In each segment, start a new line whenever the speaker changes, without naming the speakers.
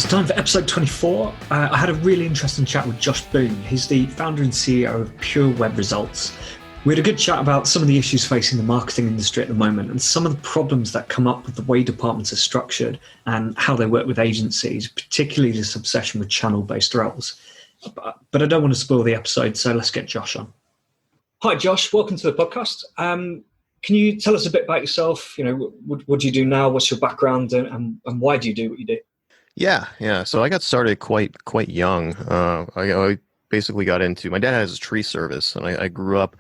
It's time for episode 24. I had a really interesting chat with Josh Boone. He's the founder and CEO of Pure Web Results. We had a good chat about some of the issues facing the marketing industry at the moment and some of the problems that come up with the way departments are structured and how they work with agencies, particularly this obsession with channel-based roles. But I don't want to spoil the episode, so let's get Josh on. Hi, Josh. Welcome to the podcast. Can you tell us a bit about yourself? You know, what do you do now? What's your background, and why do you do what you do?
Yeah. So I got started quite young. I basically got into, my dad has a tree service, and I grew up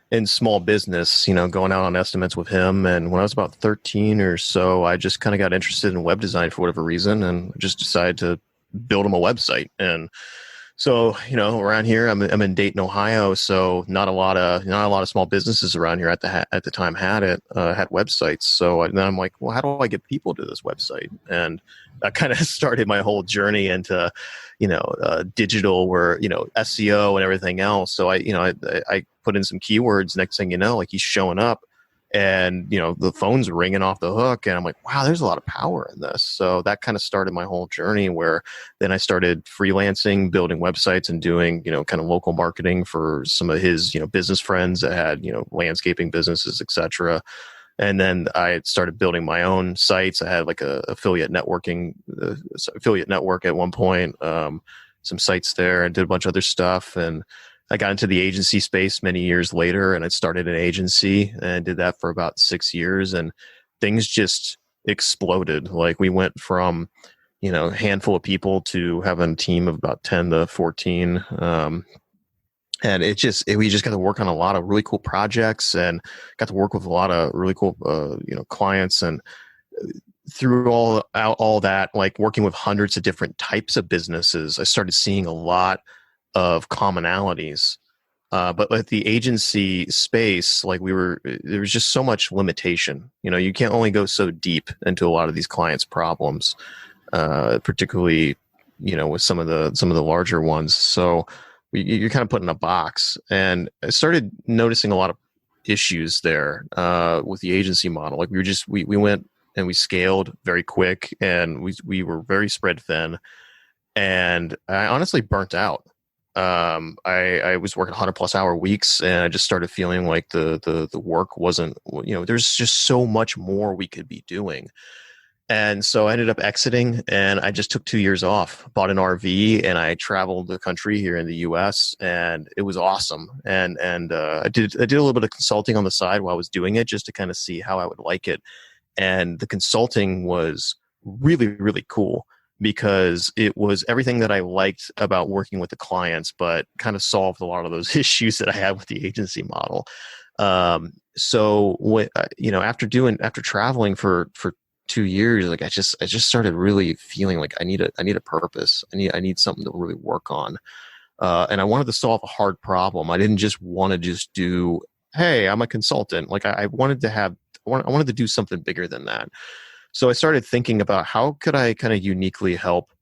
in small business, going out on estimates with him. And when I was about 13 or so, I just kind of got interested in web design for whatever reason, and just decided to build him a website. And so, around here, I'm in Dayton, Ohio. So not a lot of small businesses around here at the time had websites. So then I'm like, well, how do I get people to this website? And that kind of started my whole journey into, digital, where SEO and everything else. So I put in some keywords. Next thing you know, like he's showing up, and the phone's ringing off the hook, and I'm like, wow, there's a lot of power in this. So that kind of started my whole journey, where then I started freelancing, building websites, and doing kind of local marketing for some of his business friends that had landscaping businesses, etc. And then I started building my own sites. I had like a affiliate network at one point, some sites there, and did a bunch of other stuff. And I got into the agency space many years later, and I started an agency and did that for about 6 years, and things just exploded. Like we went from, a handful of people to having a team of about 10 to 14. And we just got to work on a lot of really cool projects, and got to work with a lot of really cool, clients. And through all that, like working with hundreds of different types of businesses, I started seeing a lot of commonalities. But at the agency space, there was just so much limitation. You can't only go so deep into a lot of these clients' problems, particularly, with some of the larger ones. So you're kind of put in a box. And I started noticing a lot of issues there with the agency model. Like we went and we scaled very quick, and we were very spread thin. And I honestly burnt out. I was working 100+ hour weeks, and I just started feeling like the work wasn't, there's just so much more we could be doing. And so I ended up exiting, and I just took 2 years off, bought an RV, and I traveled the country here in the US, and it was awesome. And I did a little bit of consulting on the side while I was doing it, just to kind of see how I would like it. And the consulting was really, really cool, because it was everything that I liked about working with the clients, but kind of solved a lot of those issues that I had with the agency model. So after traveling for 2 years, like I just started really feeling like I need a purpose. I need something to really work on. And I wanted to solve a hard problem. I didn't just want to just do, hey, I'm a consultant. Like I wanted to do something bigger than that. So I started thinking about how could I kind of uniquely help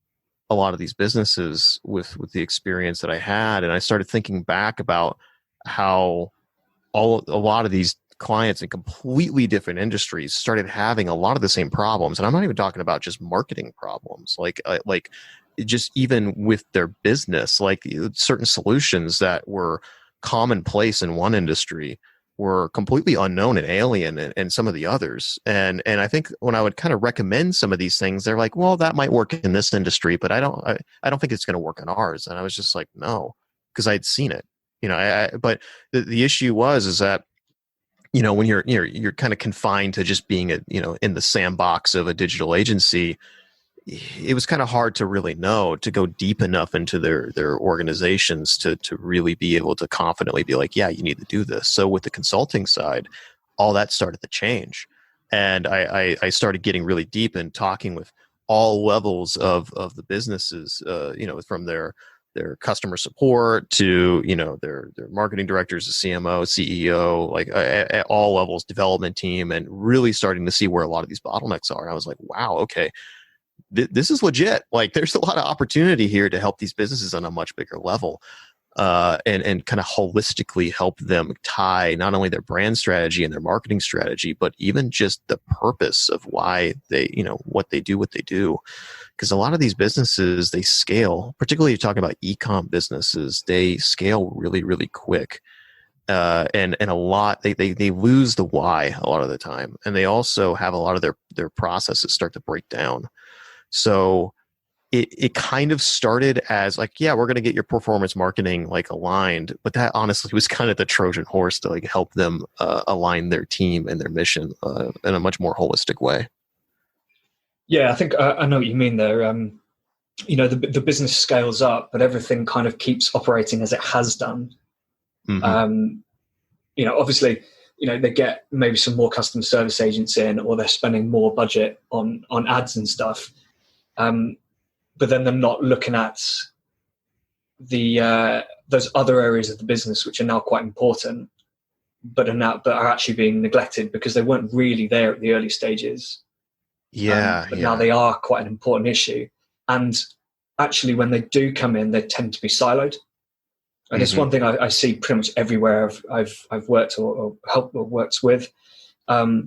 a lot of these businesses with the experience that I had. And I started thinking back about how a lot of these clients in completely different industries started having a lot of the same problems. And I'm not even talking about just marketing problems, like just even with their business, like certain solutions that were commonplace in one industry were completely unknown and alien in some of the others. And I think when I would kind of recommend some of these things, they're like, well, that might work in this industry, but I don't think it's going to work in ours. And I was just like, no, because I'd seen it, but the issue is that, when you're kind of confined to just being in the sandbox of a digital agency, it was kind of hard to really know, to go deep enough into their organizations to really be able to confidently be like, yeah, you need to do this. So with the consulting side, all that started to change. And I started getting really deep and talking with all levels of the businesses, from their customer support to, their marketing directors, the CMO, CEO, like at all levels, development team, and really starting to see where a lot of these bottlenecks are. And I was like, wow, okay, this is legit. Like there's a lot of opportunity here to help these businesses on a much bigger level. and kind of holistically help them tie not only their brand strategy and their marketing strategy, but even just the purpose of why they, what they do. Because a lot of these businesses, they scale, particularly you're talking about e-com businesses, they scale really, really quick. And a lot, they lose the why a lot of the time. And they also have a lot of their processes start to break down. So it kind of started as like, yeah, we're going to get your performance marketing like aligned, but that honestly was kind of the Trojan horse to like help them align their team and their mission in a much more holistic way.
Yeah, I think I know what you mean there. The business scales up, but everything kind of keeps operating as it has done.
Mm-hmm.
Obviously, they get maybe some more customer service agents in, or they're spending more budget on ads and stuff. But then they're not looking at those other areas of the business which are now quite important, but are actually being neglected because they weren't really there at the early stages. But now they are quite an important issue. And actually, when they do come in, they tend to be siloed. And it's one thing I see pretty much everywhere I've worked or helped or worked with. Like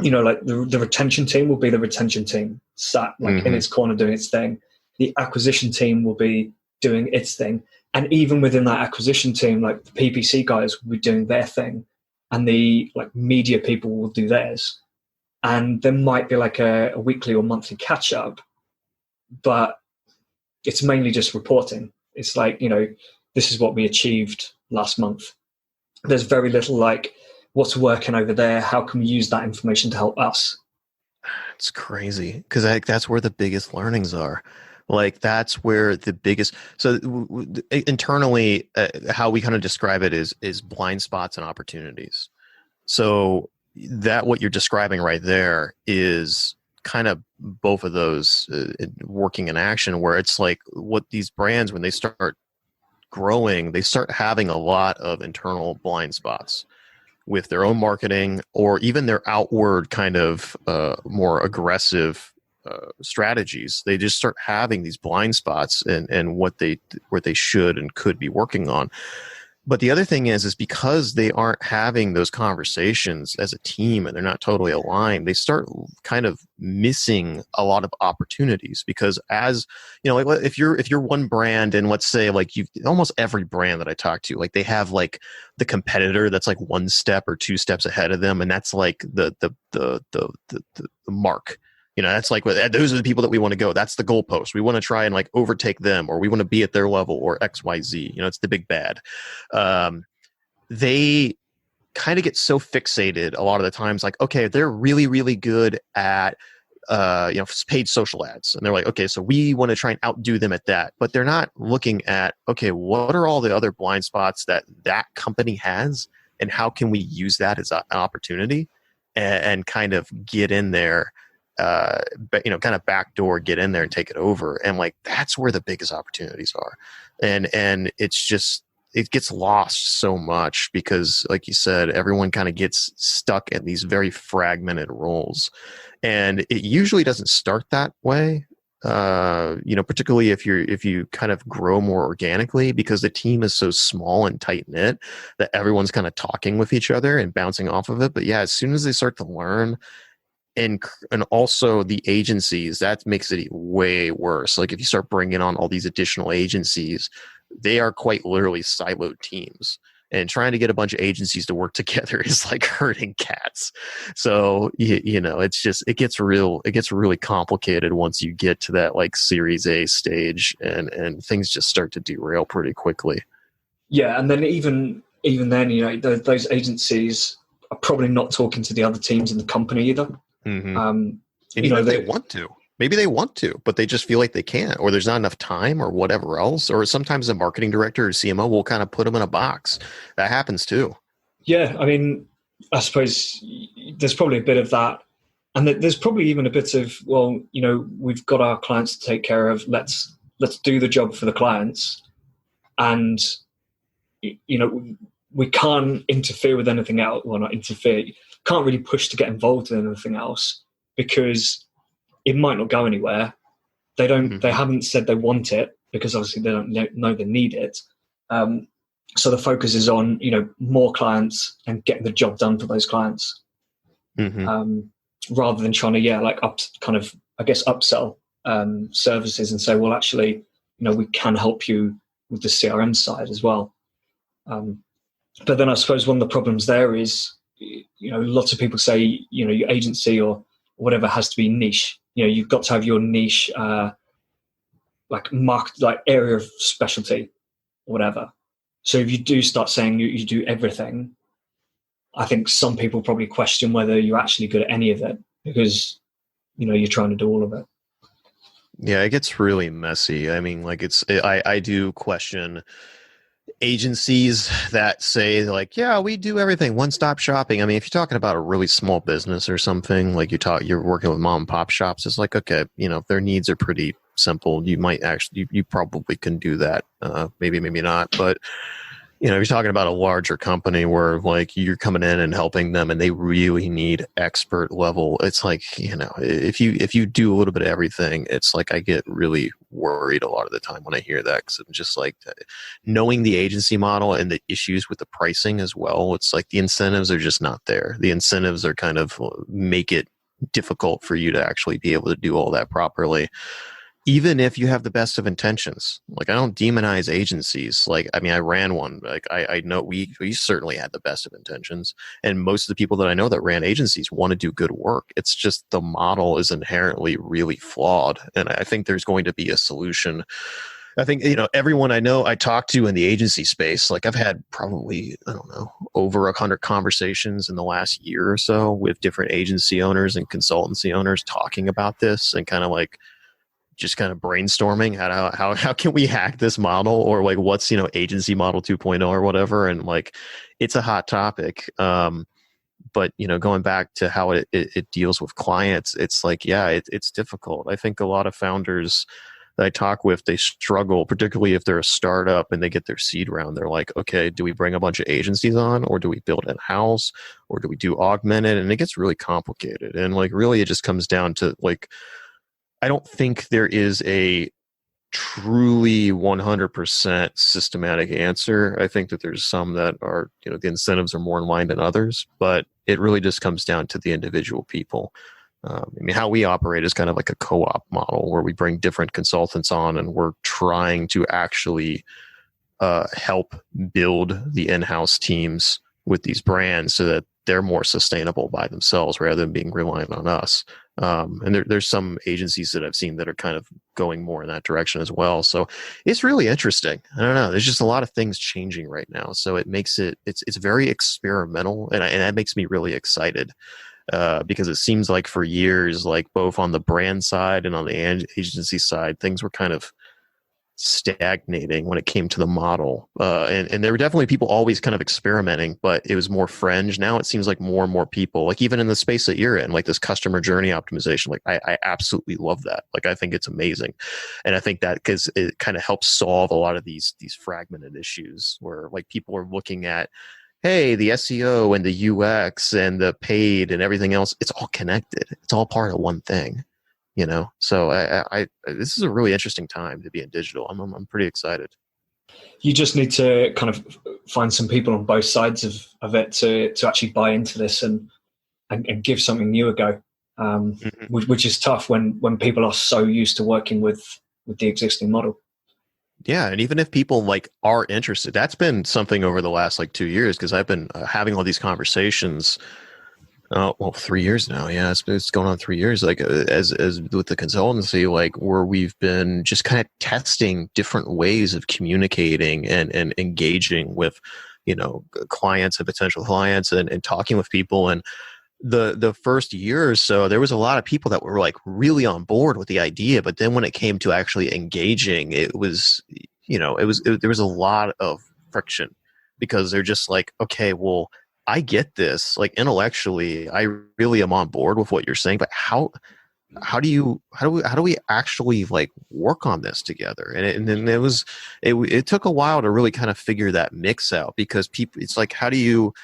the retention team will be the retention team sat like in its corner doing its thing. The acquisition team will be doing its thing. And even within that acquisition team, like the PPC guys will be doing their thing, and the like media people will do theirs. And there might be like a weekly or monthly catch up, but it's mainly just reporting. It's like, this is what we achieved last month. There's very little like, what's working over there? How can we use that information to help us?
It's crazy because that's where the biggest learnings are. Like that's where the biggest. So internally, how we kind of describe it is blind spots and opportunities. So that what you're describing right there is kind of both of those working in action, where it's like what these brands, when they start growing, they start having a lot of internal blind spots with their own marketing or even their outward kind of more aggressive strategies. They just start having these blind spots and what they should and could be working on. But the other thing is because they aren't having those conversations as a team and they're not totally aligned, they start kind of missing a lot of opportunities. Because as like if you're one brand, and let's say like almost every brand that I talk to, like they have like the competitor that's like one step or two steps ahead of them, and that's like the mark. That's like, those are the people that we want to go. That's the goalpost. We want to try and like overtake them, or we want to be at their level, or XYZ. It's the big bad. They kind of get so fixated a lot of the times, like, okay, they're really, really good at, paid social ads. And they're like, okay, so we want to try and outdo them at that. But they're not looking at, okay, what are all the other blind spots that company has, and how can we use that as an opportunity and kind of get in there, kind of backdoor, get in there and take it over. And like, that's where the biggest opportunities are. And it's just, it gets lost so much because like you said, everyone kind of gets stuck in these very fragmented roles. And it usually doesn't start that way. Particularly if you kind of grow more organically, because the team is so small and tight knit that everyone's kind of talking with each other and bouncing off of it. But yeah, as soon as they start to learn, and also the agencies, that makes it way worse. Like if you start bringing on all these additional agencies, they are quite literally siloed teams, and trying to get a bunch of agencies to work together is like herding cats. So, it gets really complicated once you get to that like Series A stage, and things just start to derail pretty quickly.
Yeah. And then even then, those agencies are probably not talking to the other teams in the company either.
Mm-hmm. And even if they want to, maybe they want to, but they just feel like they can't, or there's not enough time, or whatever else. Or sometimes a marketing director or CMO will kind of put them in a box. That happens too. Yeah,
I mean, I suppose there's probably a bit of that, and there's probably even a bit of, well, we've got our clients to take care of. Let's do the job for the clients, and we can't interfere with anything else. Well, not interfere. Can't really push to get involved in anything else because it might not go anywhere. They don't. Mm-hmm. They haven't said they want it because obviously they don't know they need it. So the focus is on, more clients and getting the job done for those clients, rather than trying to, upsell services and say, well, actually, we can help you with the CRM side as well. But then I suppose one of the problems there is, lots of people say, your agency or whatever has to be niche. You've got to have your niche, area of specialty, or whatever. So if you do start saying you do everything, I think some people probably question whether you're actually good at any of it, because, you're trying to do all of it.
Yeah, it gets really messy. I mean, like I do question agencies that say like, yeah, we do everything, one-stop shopping. I mean, if you're talking about a really small business or something, like you're working with mom and pop shops, it's like, okay, if their needs are pretty simple, you might actually, you probably can do that. Maybe not, but if you're talking about a larger company where like you're coming in and helping them and they really need expert level, it's like, if you do a little bit of everything, it's like I get really worried a lot of the time when I hear that, because I'm just like, knowing the agency model and the issues with the pricing as well, it's like the incentives are just not there. The incentives are kind of make it difficult for you to actually be able to do all that properly. Even if you have the best of intentions. Like, I don't demonize agencies. Like, I mean, I ran one. Like, I know we certainly had the best of intentions. And most of the people that I know that ran agencies want to do good work. It's just the model is inherently really flawed. And I think there's going to be a solution. I think, everyone I know I talk to in the agency space, like I've had probably, I don't know, over 100 conversations in the last year or so with different agency owners and consultancy owners talking about this and kind of like, just kind of brainstorming how can we hack this model, or like what's agency model 2.0 or whatever, and like it's a hot topic. But going back to how it deals with clients, it's like, yeah, it's difficult. I think a lot of founders that I talk with, they struggle, particularly if they're a startup and they get their seed round. They're like, okay, do we bring a bunch of agencies on, or do we build in-house, or do we do augmented? And it gets really complicated, and like really it just comes down to like, I don't think there is a truly 100% systematic answer. I think that there's some that are, the incentives are more in line than others, but it really just comes down to the individual people. I mean, how we operate is kind of like a co-op model where we bring different consultants on and we're trying to actually help build the in-house teams with these brands so that they're more sustainable by themselves rather than being reliant on us. And there's some agencies that I've seen that are kind of going more in that direction as well. So it's really interesting. I don't know. There's just a lot of things changing right now. So it makes it's very experimental, and that makes me really excited because it seems like for years, like both on the brand side and on the agency side, things were kind of stagnating when it came to the model. And there were definitely people always kind of experimenting, but it was more fringe. Now it seems like more and more people, like even in the space that you're in, like this customer journey optimization, like I absolutely love that. Like, I think it's amazing. And I think that because it kind of helps solve a lot of these fragmented issues where like people are looking at, hey, the SEO and the UX and the paid and everything else, it's all connected. It's all part of one thing. So I this is a really interesting time to be in digital. I'm pretty excited.
You just need to kind of find some people on both sides of it to actually buy into this and give something new a go, which is tough when people are so used to working with the existing model.
Yeah, and even if people like are interested, that's been something over the last like 2 years, because I've been having all these conversations. Oh, well, 3 years now. Yeah, it's going on 3 years. Like as with the consultancy, like where we've been just kind of testing different ways of communicating and engaging with, clients and potential clients and talking with people. And the first year or so, there was a lot of people that were like really on board with the idea, but then when it came to actually engaging, it was, there was a lot of friction, because they're just like, okay, well, I get this, like intellectually, I really am on board with what you're saying, but how do we actually like work on this together? And then it took a while to really kind of figure that mix out, because people, it's like, how do you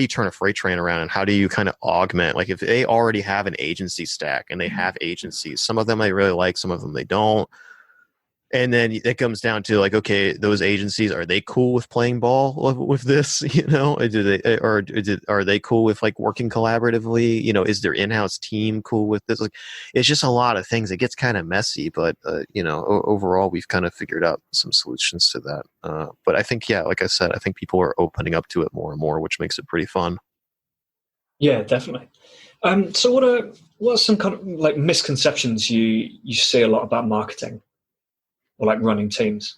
turn a freight train around, and how do you kind of augment? Like if they already have an agency stack and they have agencies, some of them I really like, some of them they don't. And then it comes down to like, okay, those agencies, are they cool with playing ball with this? Are they cool with like working collaboratively? Is their in-house team cool with this? Like, it's just a lot of things. It gets kind of messy, but overall, we've kind of figured out some solutions to that. But I think, yeah, like I said, I think people are opening up to it more and more, which makes it pretty fun.
Yeah, definitely. So what are some kind of like misconceptions you see a lot about marketing or like running teams?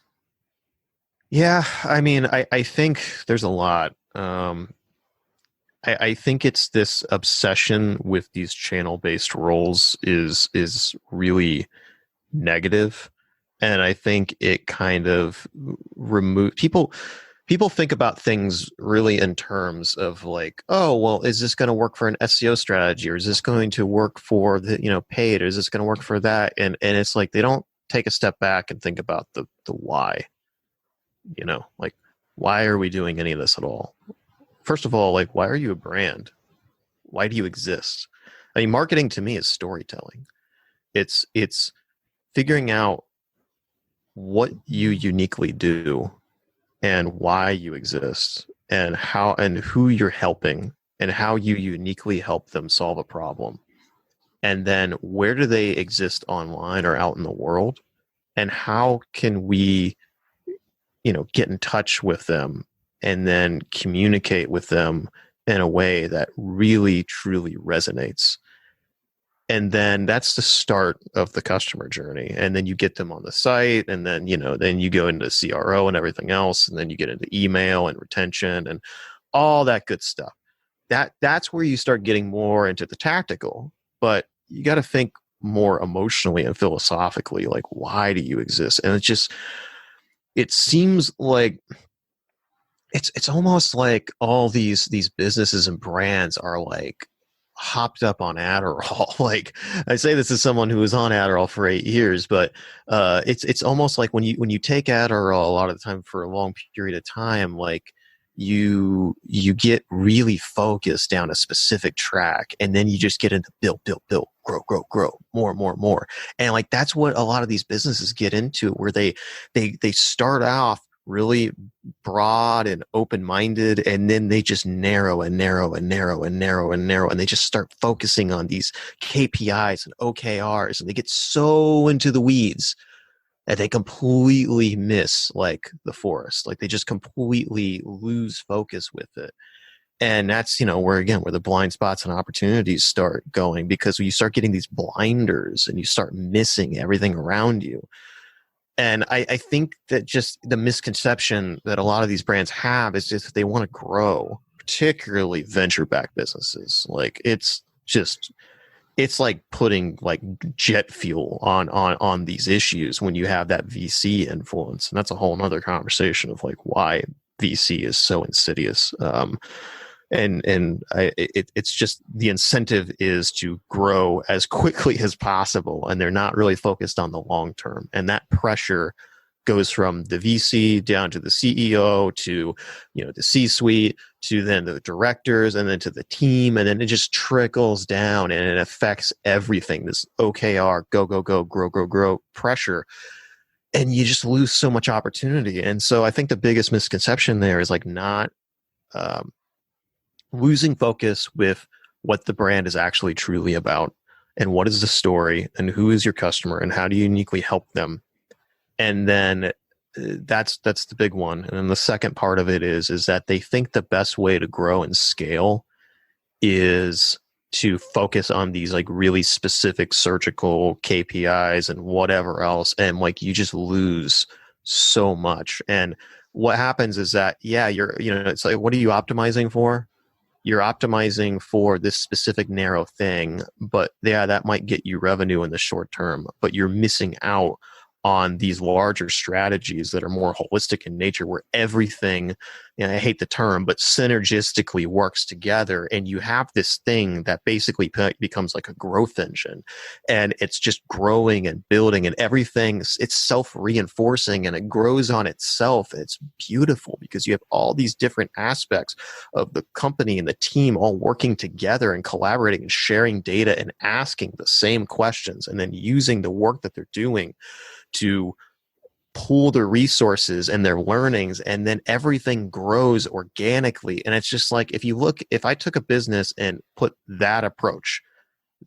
Yeah, I mean, I think there's a lot. I think it's this obsession with these channel-based roles is really negative, and I think it kind of remove people. People think about things really in terms of like, oh, well, is this going to work for an SEO strategy, or is this going to work for the paid, or is this going to work for that? And it's like they don't take a step back and think about the why. Like, why are we doing any of this at all? First of all, like, why are you a brand? Why do you exist? I mean, marketing to me is storytelling. It's figuring out what you uniquely do and why you exist and how and who you're helping and how you uniquely help them solve a problem. And then where do they exist online or out in the world? And how can we, get in touch with them and then communicate with them in a way that really truly resonates? And then that's the start of the customer journey. And then you get them on the site, and then then you go into CRO and everything else, and then you get into email and retention and all that good stuff. That's where you start getting more into the tactical, but you got to think more emotionally and philosophically, like, why do you exist? And it seems like it's almost like all these businesses and brands are like hopped up on Adderall. Like, I say this as someone who was on Adderall for 8 years, but it's almost like when you take Adderall a lot of the time for a long period of time, like you get really focused down a specific track, and then you just get into build, grow, more. And like that's what a lot of these businesses get into, where they start off really broad and open-minded, and then they just narrow and they just start focusing on these KPIs and OKRs, and they get so into the weeds that they completely miss like the forest. Like they just completely lose focus with it. And that's, where the blind spots and opportunities start going, because when you start getting these blinders and you start missing everything around you. And I think that just the misconception that a lot of these brands have is just they want to grow, particularly venture-backed businesses. Like it's like putting like jet fuel on these issues when you have that VC influence. And that's a whole nother conversation of like why VC is so insidious. It's just the incentive is to grow as quickly as possible, and they're not really focused on the long term. And that pressure goes from the VC down to the CEO to the C-suite to then the directors and then to the team, and then it just trickles down and it affects everything. This OKR, go, grow pressure. And you just lose so much opportunity. And so I think the biggest misconception there is like not losing focus with what the brand is actually truly about, and what is the story, and who is your customer, and how do you uniquely help them. And then that's the big one. And then the second part of it is that they think the best way to grow and scale is to focus on these like really specific surgical KPIs and whatever else, and like you just lose so much. And what happens is that it's like, what are you optimizing for? You're optimizing for this specific narrow thing, but that might get you revenue in the short term, but you're missing out on these larger strategies that are more holistic in nature, where everything, I hate the term, but synergistically works together. And you have this thing that basically becomes like a growth engine, and it's just growing and building, and everything, it's self-reinforcing, and it grows on itself. It's beautiful because you have all these different aspects of the company and the team all working together and collaborating and sharing data and asking the same questions, and then using the work that they're doing to pool their resources and their learnings, and then everything grows organically. And it's just like, if I took a business and put that approach,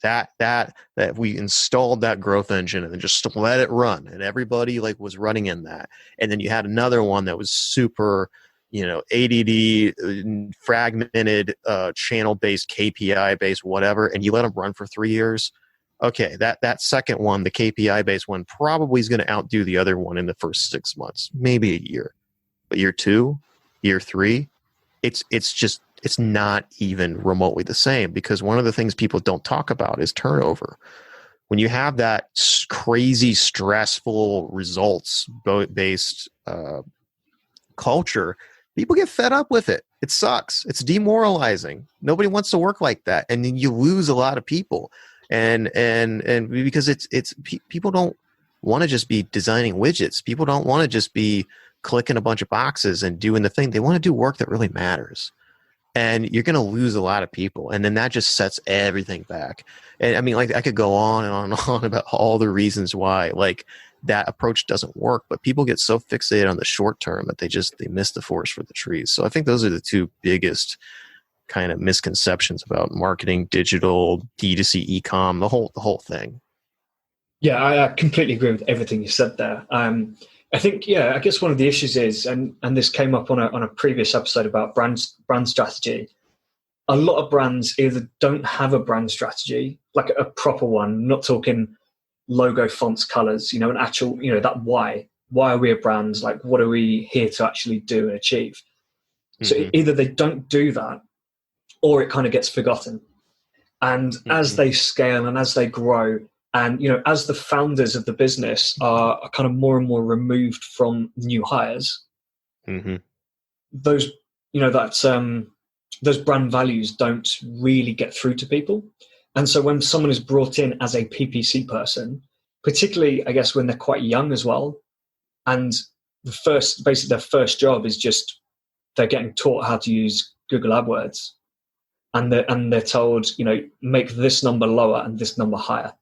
that we installed that growth engine and then just let it run, and everybody like was running in that, and then you had another one that was super, ADD, fragmented, channel based, KPI based, whatever, and you let them run for 3 years. Okay, that second one, the KPI based one, probably is going to outdo the other one in the first 6 months, maybe a year. But year 2, year 3, it's not even remotely the same, because one of the things people don't talk about is turnover. When you have that crazy, stressful, results based culture, people get fed up with it. It sucks. It's demoralizing. Nobody wants to work like that, and then you lose a lot of people. And because it's people don't want to just be designing widgets. People don't want to just be clicking a bunch of boxes and doing the thing. They want to do work that really matters. And you're going to lose a lot of people, and then that just sets everything back. And I mean, like, I could go on and on and on about all the reasons why like that approach doesn't work, but people get so fixated on the short term that they miss the forest for the trees. So I think those are the two biggest kind of misconceptions about marketing, digital, D2C, e-com, the whole thing.
Yeah, I completely agree with everything you said there. I think, I guess one of the issues is, and this came up on a previous episode about brand strategy. A lot of brands either don't have a brand strategy, like a proper one, not talking logo, fonts, colors, an actual, that why are we a brand? Like, what are we here to actually do and achieve? So either they don't do that, or it kind of gets forgotten. And as they scale and as they grow, and as the founders of the business are kind of more and more removed from new hires, those those brand values don't really get through to people. And so when someone is brought in as a PPC person, particularly I guess when they're quite young as well, and basically their first job is just they're getting taught how to use Google AdWords, and they're told, make this number lower and this number higher.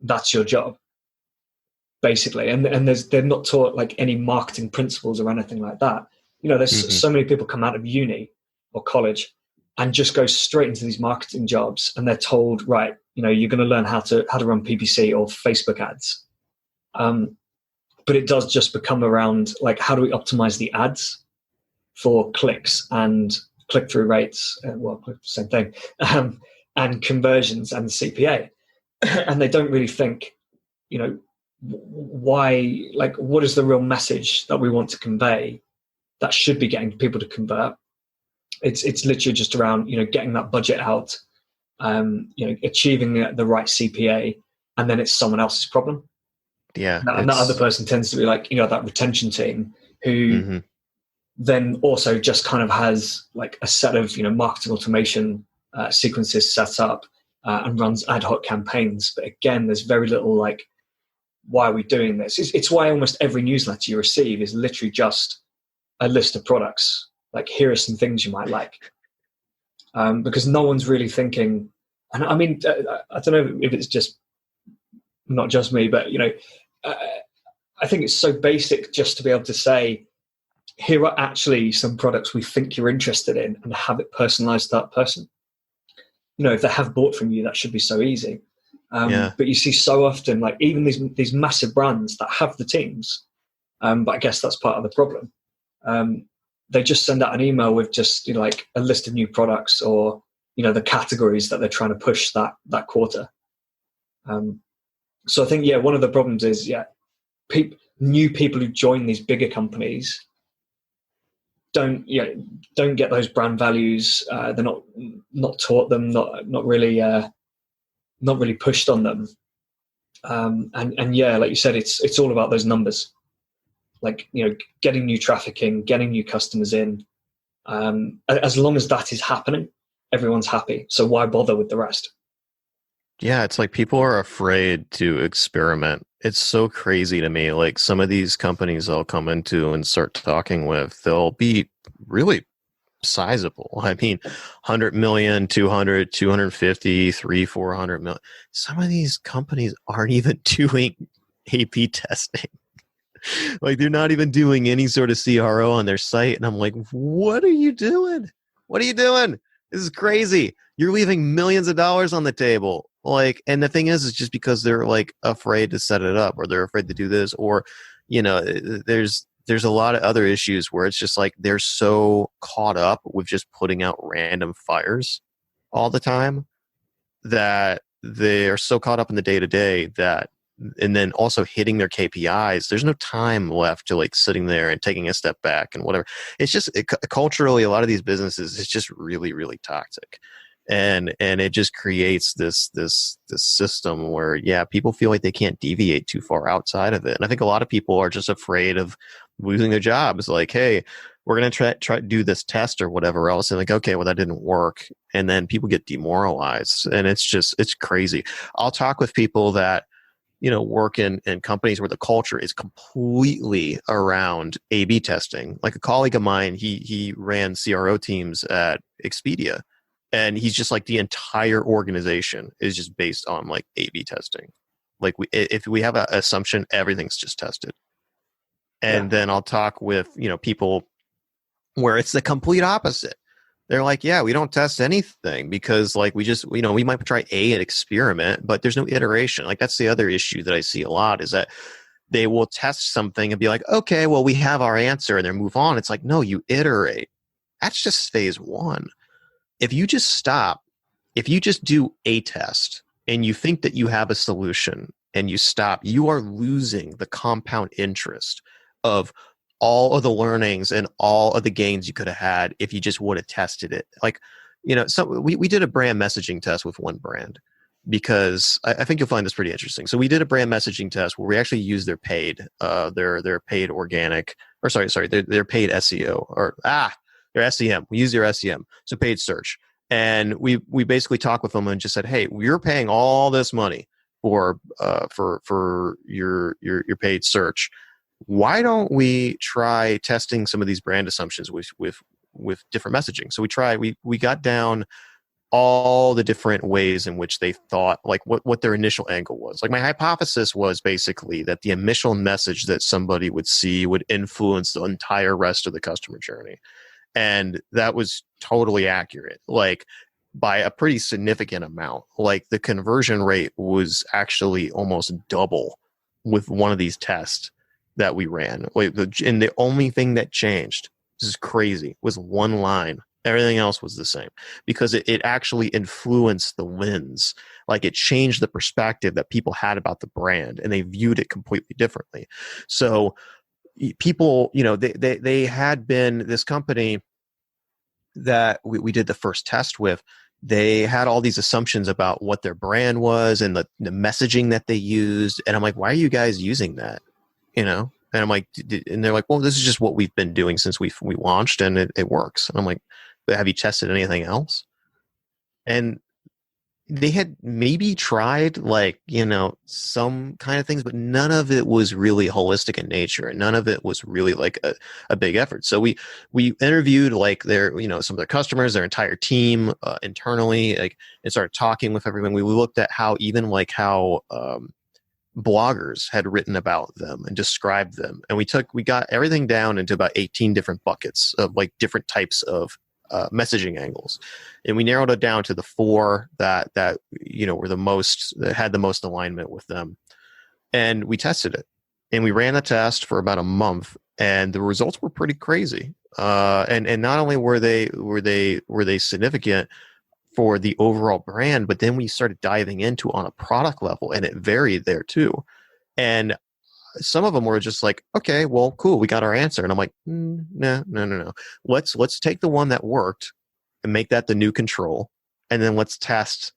That's your job, basically. And they're not taught like any marketing principles or anything like that. There's so many people come out of uni or college and just go straight into these marketing jobs, and they're told, right, you're going to learn how to run PPC or Facebook ads. But it does just become around like, how do we optimize the ads for clicks and click-through rates? Same thing, and conversions and CPA. And they don't really think, why, like, what is the real message that we want to convey that should be getting people to convert? It's literally just around, getting that budget out, achieving the right CPA, and then it's someone else's problem.
Yeah.
And that other person tends to be like, that retention team who then also just kind of has like a set of, marketing automation sequences set up, and runs ad hoc campaigns. But again, there's very little like, why are we doing this? It's why almost every newsletter you receive is literally just a list of products. Like, here are some things you might like. Because no one's really thinking, and I mean, I don't know if it's just not just me, but I think it's so basic just to be able to say, here are actually some products we think you're interested in, and have it personalized to that person. If they have bought from you, that should be so easy. But you see so often, like, even these massive brands that have the teams, but I guess that's part of the problem. They just send out an email with just like a list of new products, or the categories that they're trying to push that quarter. So I think one of the problems is new people who join these bigger companies don't get those brand values. They're not taught them, not really pushed on them. And like you said, it's all about those numbers. Like, getting new traffic in, getting new customers in. As long as that is happening, everyone's happy. So why bother with the rest?
Yeah, it's like people are afraid to experiment. It's so crazy to me. Like, some of these companies I'll come into and start talking with, they'll be really sizable. I mean, 100 million, 200, 250, 300, 400 million. Some of these companies aren't even doing A/B testing. Like they're not even doing any sort of CRO on their site. And I'm like, what are you doing? What are you doing? This is crazy. You're leaving millions of dollars on the table. Like, and the thing is, it's just because they're like afraid to set it up, or they're afraid to do this, or, you know, there's a lot of other issues where it's just like they're so caught up with just putting out random fires all the time that they are so caught up in the day to day that, and then also hitting their KPIs, there's no time left to like sitting there and taking a step back and whatever. It's just culturally, a lot of these businesses, it's just really, really toxic. And it just creates this system where, yeah, people feel like they can't deviate too far outside of it. And I think a lot of people are just afraid of losing their jobs. Like, hey, we're going to try to do this test or whatever else. And like, okay, well, that didn't work. And then people get demoralized. And it's crazy. I'll talk with people that, you know, work in companies where the culture is completely around A/B testing. Like a colleague of mine, he ran CRO teams at Expedia. And he's just like, the entire organization is just based on like A/B testing. Like if we have an assumption, everything's just tested. And then I'll talk with, you know, people where it's the complete opposite. They're like, yeah, we don't test anything because like we just, you know, we might try an experiment, but there's no iteration. Like that's the other issue that I see a lot is that they will test something and be like, okay, well, we have our answer, and then move on. It's like, no, you iterate. That's just phase one. If you just stop, if you just do a test and you think that you have a solution and you stop, you are losing the compound interest of all of the learnings and all of the gains you could have had if you just would have tested it. Like, you know, so we did a brand messaging test with one brand because I think you'll find this pretty interesting. So we did a brand messaging test where we actually used their paid, their paid organic, or their paid SEO or their SEM. We use their SEM, so paid search. And we basically talked with them and just said, hey, you're paying all this money for your paid search. Why don't we try testing some of these brand assumptions with different messaging? So we got down all the different ways in which they thought, like what their initial angle was. Like my hypothesis was basically that the initial message that somebody would see would influence the entire rest of the customer journey. And that was totally accurate, like by a pretty significant amount. Like the conversion rate was actually almost double with one of these tests that we ran. And the only thing that changed, this is crazy, was one line. Everything else was the same because it actually influenced the wins. Like it changed the perspective that people had about the brand and they viewed it completely differently. So people, you know, they had been this company that we did the first test with. They had all these assumptions about what their brand was and the messaging that they used. And I'm like, why are you guys using that? You know? And I'm like, and they're like, well, this is just what we've been doing since we launched and it works. And I'm like, but have you tested anything else? And they had maybe tried like, you know, some kind of things, but none of it was really holistic in nature. And none of it was really like a big effort. So we interviewed like their, you know, some of their customers, their entire team internally, like, and started talking with everyone. We looked at how bloggers had written about them and described them. And we got everything down into about 18 different buckets of like different types of messaging angles, and we narrowed it down to the 4 that you know were the most, that had the most alignment with them. And we tested it, and we ran the test for about a month, and the results were pretty crazy. And not only were they significant for the overall brand, but then we started diving into on a product level, and it varied there too. And some of them were just like, okay, well, cool, we got our answer. And I'm like, no. Let's take the one that worked and make that the new control. And then let's test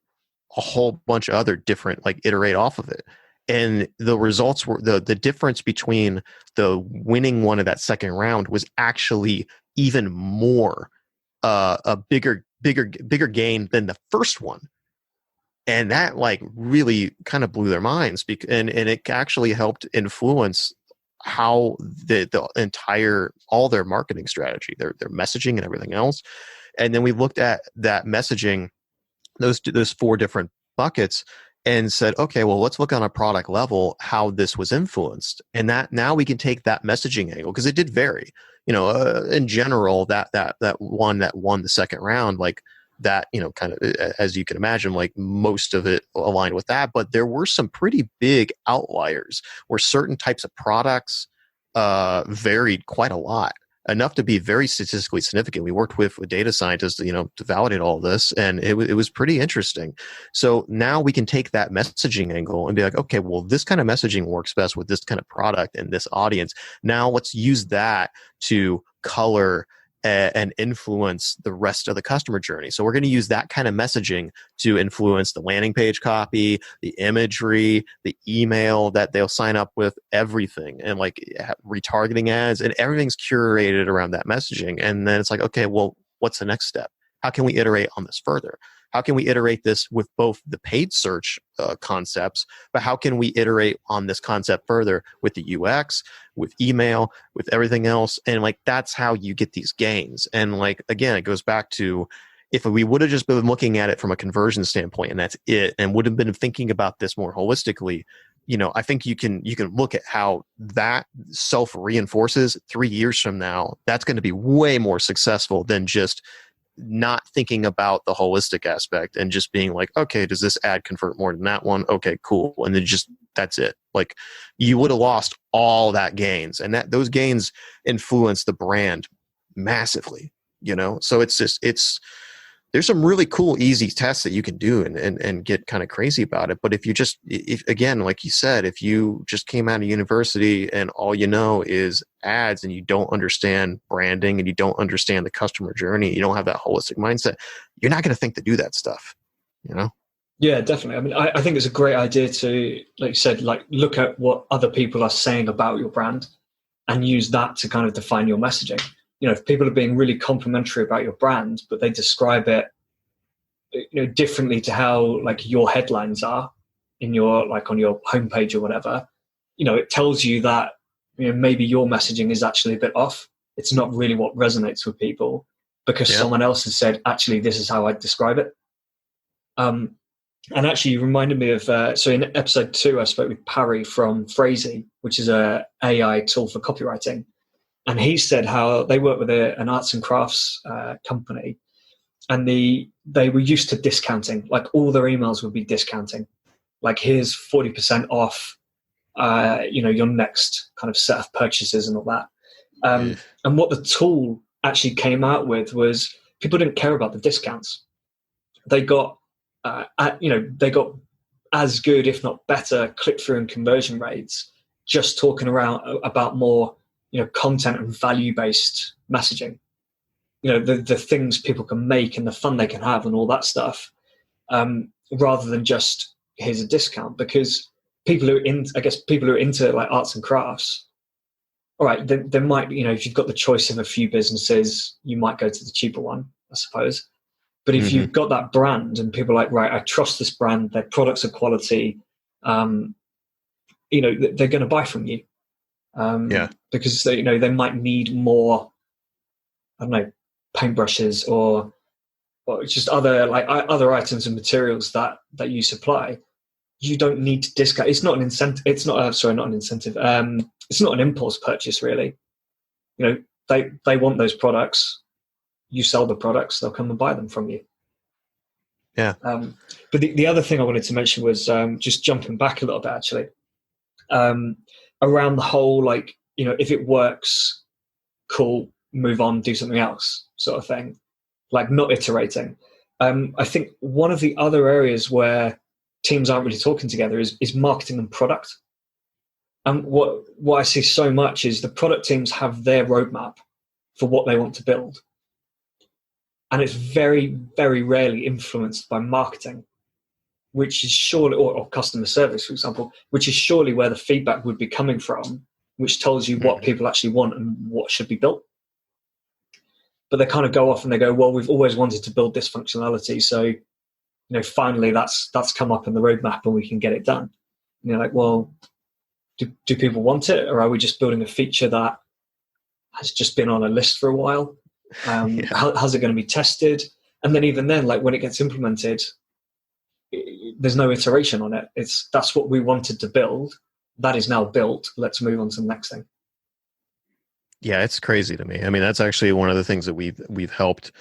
a whole bunch of other different, like iterate off of it. And the results were the difference between the winning one of that second round was actually even more, a bigger gain than the first one. And that like really kind of blew their minds, and it actually helped influence how the entire, all their marketing strategy, their messaging and everything else. And then we looked at that messaging, those 4 different buckets, and said, okay, well, let's look on a product level how this was influenced, and that now we can take that messaging angle, because it did vary. In general, that one that won the second round, like that, kind of, as you can imagine, like most of it aligned with that, but there were some pretty big outliers where certain types of products varied quite a lot, enough to be very statistically significant. We worked with data scientists, to validate all this, and it was pretty interesting. So now we can take that messaging angle and be like, okay, well, this kind of messaging works best with this kind of product and this audience. Now let's use that to color and influence the rest of the customer journey. So we're going to use that kind of messaging to influence the landing page copy, the imagery, the email that they'll sign up with, everything, and like retargeting ads, and everything's curated around that messaging. And then it's like, okay, well, what's the next step? How can we iterate on this further? How can we iterate this with both the paid search concepts, but how can we iterate on this concept further with the UX, with email, with everything else? And like, that's how you get these gains. And like, again, it goes back to, if we would have just been looking at it from a conversion standpoint and that's it, and would have been thinking about this more holistically, I think you can look at how that self reinforces 3 years from now. That's going to be way more successful than just not thinking about the holistic aspect and just being like, okay, does this ad convert more than that one? Okay, cool. And then just, that's it. Like, you would have lost all that gains, and that those gains influence the brand massively, So there's some really cool, easy tests that you can do and get kind of crazy about it. But if again, like you said, if you just came out of university and all you know is ads, and you don't understand branding, and you don't understand the customer journey, you don't have that holistic mindset, you're not going to think to do that stuff,
Yeah, definitely. I mean, I think it's a great idea to, like you said, like look at what other people are saying about your brand and use that to kind of define your messaging. If people are being really complimentary about your brand, but they describe it, differently to how like your headlines are in your, like on your homepage or whatever, it tells you that, maybe your messaging is actually a bit off. It's not really what resonates with people because someone else has said, actually, this is how I describe it. And actually, you reminded me of, so in episode 2, I spoke with Parry from Phrasey, which is a AI tool for copywriting. And he said how they work with an arts and crafts company, and they were used to discounting. Like, all their emails would be discounting. Like, here's 40% off, your next kind of set of purchases and all that. And what the tool actually came out with was people didn't care about the discounts. They got, they got as good, if not better, click-through and conversion rates just talking about more, content and value-based messaging. The things people can make and the fun they can have and all that stuff, rather than just here's a discount. Because people who are into like arts and crafts, all right, there might be, if you've got the choice of a few businesses, you might go to the cheaper one, I suppose. But if you've got that brand and people are like, right, I trust this brand, their products are quality, they're going to buy from you. Because they might need more, I don't know, paintbrushes or just other items and materials that you supply. You don't need to discount. It's not an incentive. It's not not an incentive. It's not an impulse purchase, really. They want those products. You sell the products, they'll come and buy them from you.
Yeah.
But the other thing I wanted to mention was just jumping back a little bit, actually, around the whole, like, if it works, cool, move on, do something else sort of thing, like not iterating. I think one of the other areas where teams aren't really talking together is marketing and product. And what I see so much is the product teams have their roadmap for what they want to build. And it's very, very rarely influenced by marketing, which is surely, or customer service, for example, which is surely where the feedback would be coming from, which tells you what people actually want and what should be built. But they kind of go off and they go, well, we've always wanted to build this functionality. So, finally that's come up in the roadmap and we can get it done. And you're like, well, do people want it? Or are we just building a feature that has just been on a list for a while? How's it going to be tested? And then even then, like when it gets implemented, there's no iteration on it. That's what we wanted to build. That is now built. Let's move on to the next thing.
Yeah, it's crazy to me. I mean, that's actually one of the things that we've helped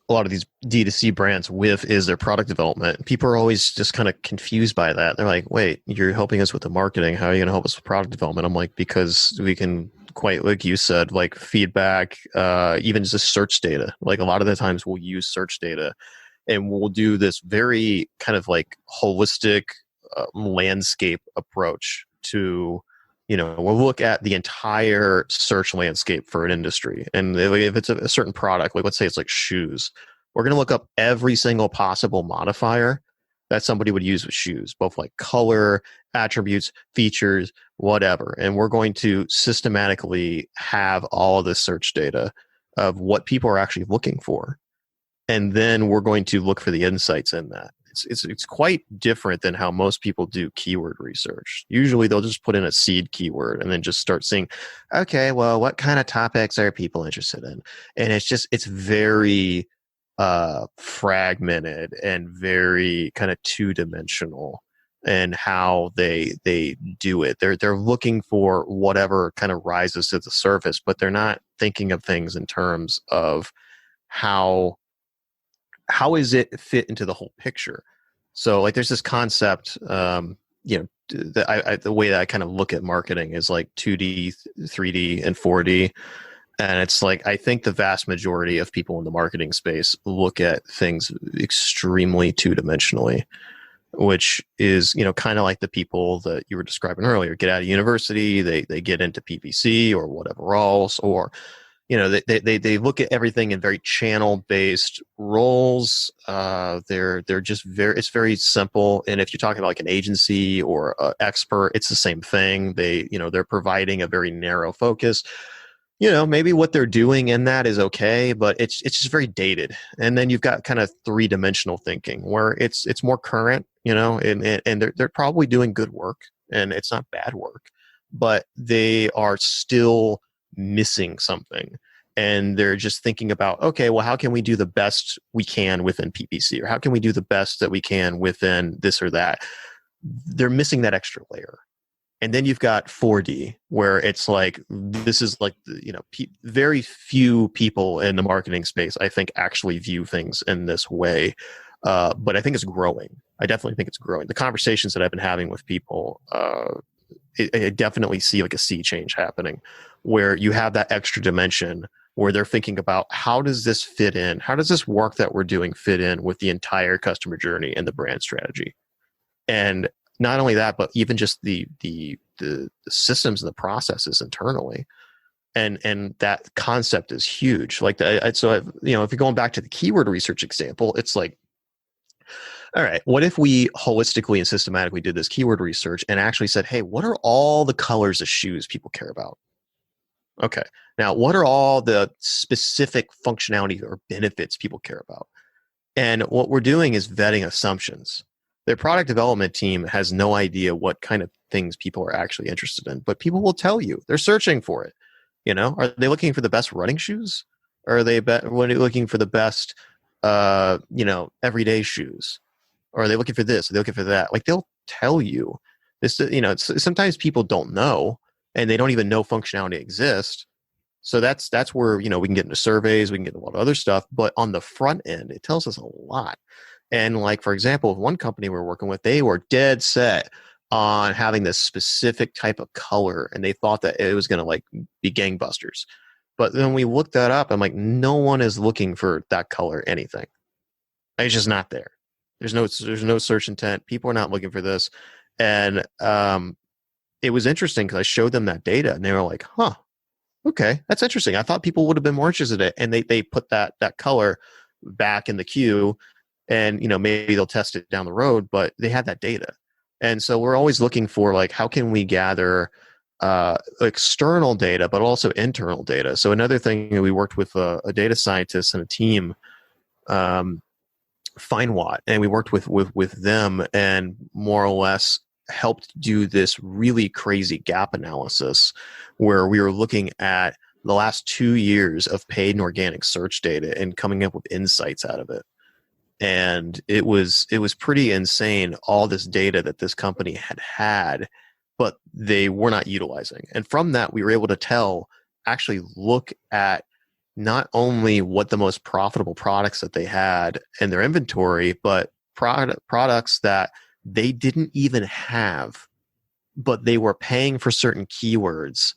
a lot of these D2C brands with is their product development. People are always just kind of confused by that. They're like, wait, you're helping us with the marketing. How are you going to help us with product development? I'm like, because we can, quite like you said, like feedback, even just search data. Like a lot of the times we'll use search data and we'll do this very kind of like holistic landscape approach to, we'll look at the entire search landscape for an industry. And if it's a certain product, like let's say it's like shoes, we're going to look up every single possible modifier that somebody would use with shoes, both like color, attributes, features, whatever. And we're going to systematically have all of this search data of what people are actually looking for. And then we're going to look for the insights in that. It's quite different than how most people do keyword research. Usually they'll just put in a seed keyword and then just start seeing, okay, well, what kind of topics are people interested in? And it's very fragmented and very kind of two-dimensional in how they do it. They're looking for whatever kind of rises to the surface, but they're not thinking of things in terms of how is it fit into the whole picture. So like there's this concept, the way that I kind of look at marketing is like 2D, 3D, and 4D. And it's like, I think the vast majority of people in the marketing space look at things extremely two-dimensionally, which is, kind of like the people that you were describing earlier, get out of university, they get into PPC or whatever else, or they look at everything in very channel-based roles. They're just it's very simple. And if you're talking about like an agency or an expert, it's the same thing. They're providing a very narrow focus. Maybe what they're doing in that is okay, but it's just very dated. And then you've got kind of three-dimensional thinking where it's more current, and they're probably doing good work and it's not bad work, but they are still missing something, and they're just thinking about, okay, well, how can we do the best we can within PPC, or how can we do the best that we can within this or that? They're missing that extra layer. And then you've got 4D, where it's like, this is like, very few people in the marketing space, I think, actually view things in this way. But I think it's growing. I definitely think it's growing. The conversations that I've been having with people, I definitely see like a sea change happening, where you have that extra dimension where they're thinking about, how does this fit in? How does this work that we're doing fit in with the entire customer journey and the brand strategy? And not only that, but even just the systems and the processes internally. And that concept is huge. Like if you're going back to the keyword research example, it's like, all right, what if we holistically and systematically did this keyword research and actually said, hey, what are all the colors of shoes people care about? Okay, now what are all the specific functionality or benefits people care about? And what we're doing is vetting assumptions. Their product development team has no idea what kind of things people are actually interested in, but people will tell you. They're searching for it. Are they looking for the best running shoes? Or are they looking for the best, everyday shoes? Or are they looking for this? Are they looking for that? Like, they'll tell you this. Sometimes people don't know, and they don't even know functionality exists. So that's where we can get into surveys, we can get into a lot of other stuff. But on the front end, it tells us a lot. And like, for example, one company we're working with, they were dead set on having this specific type of color, and they thought that it was going to like be gangbusters. But then we looked that up. I'm like, no one is looking for that color anything. It's just not there. There's no search intent. People are not looking for this. And it was interesting because I showed them that data, and they were like, huh, okay, that's interesting. I thought people would have been more interested in it. And they put that color back in the queue, and maybe they'll test it down the road, but they had that data. And so we're always looking for, like, how can we gather external data, but also internal data. So another thing, we worked with a data scientist and a team, FineWatt, and we worked with them and more or less helped do this really crazy gap analysis where we were looking at the last 2 years of paid and organic search data and coming up with insights out of it. and it was pretty insane, all this data that this company had, but they were not utilizing. And from that, we were able to actually look at not only what the most profitable products that they had in their inventory, but products that they didn't even have, but they were paying for certain keywords,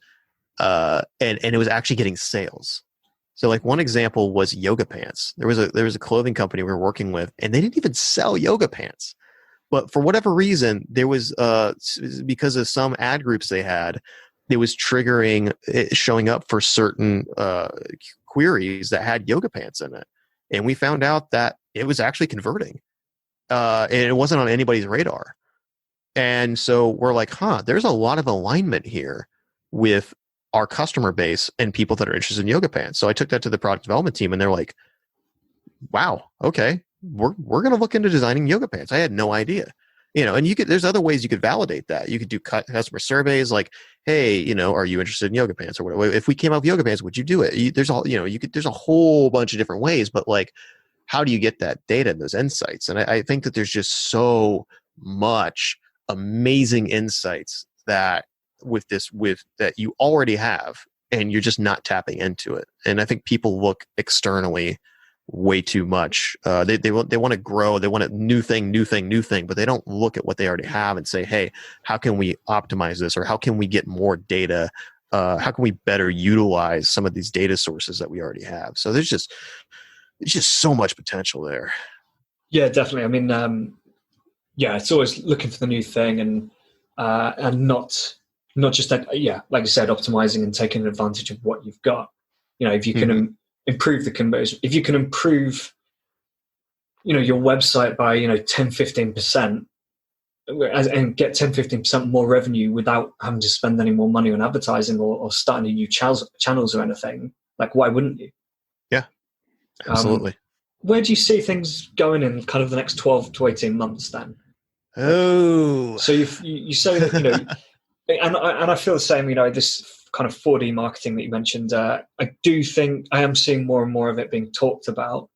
and it was actually getting sales. So like one example was yoga pants. There was a clothing company we were working with, and they didn't even sell yoga pants. But for whatever reason, there was because of some ad groups they had, it was triggering it showing up for certain queries that had yoga pants in it. And we found out that it was actually converting. And it wasn't on anybody's radar. And so we're like, there's a lot of alignment here with our customer base and people that are interested in yoga pants. So I took that to the product development team, and they're like, wow, okay, we're going to look into designing yoga pants. I had no idea. And there's other ways you could validate that. You could do customer surveys like, hey, are you interested in yoga pants or whatever? If we came up with yoga pants, would you do it? There's a whole bunch of different ways, but like, how do you get that data and those insights? And I think that there's just so much amazing insights that that you already have, and you're just not tapping into it. And I think people look externally way too much. They want to grow. They want a new thing, but they don't look at what they already have and say, hey, how can we optimize this? Or how can we get more data? How can we better utilize some of these data sources that we already have? So there's just so much potential there.
Yeah, definitely. I mean, it's always looking for the new thing, and not just that. Yeah, like you said, optimizing and taking advantage of what you've got. If you can improve the conversion, if you can improve, your website by 10-15%, and get 10-15% more revenue without having to spend any more money on advertising or starting any new channels or anything. Like, why wouldn't you?
Yeah, absolutely.
Where do you see things going in kind of the next 12 to 18 months then?
Oh,
so you say that, and I feel the same. This kind of 4D marketing that you mentioned. I do think I am seeing more and more of it being talked about,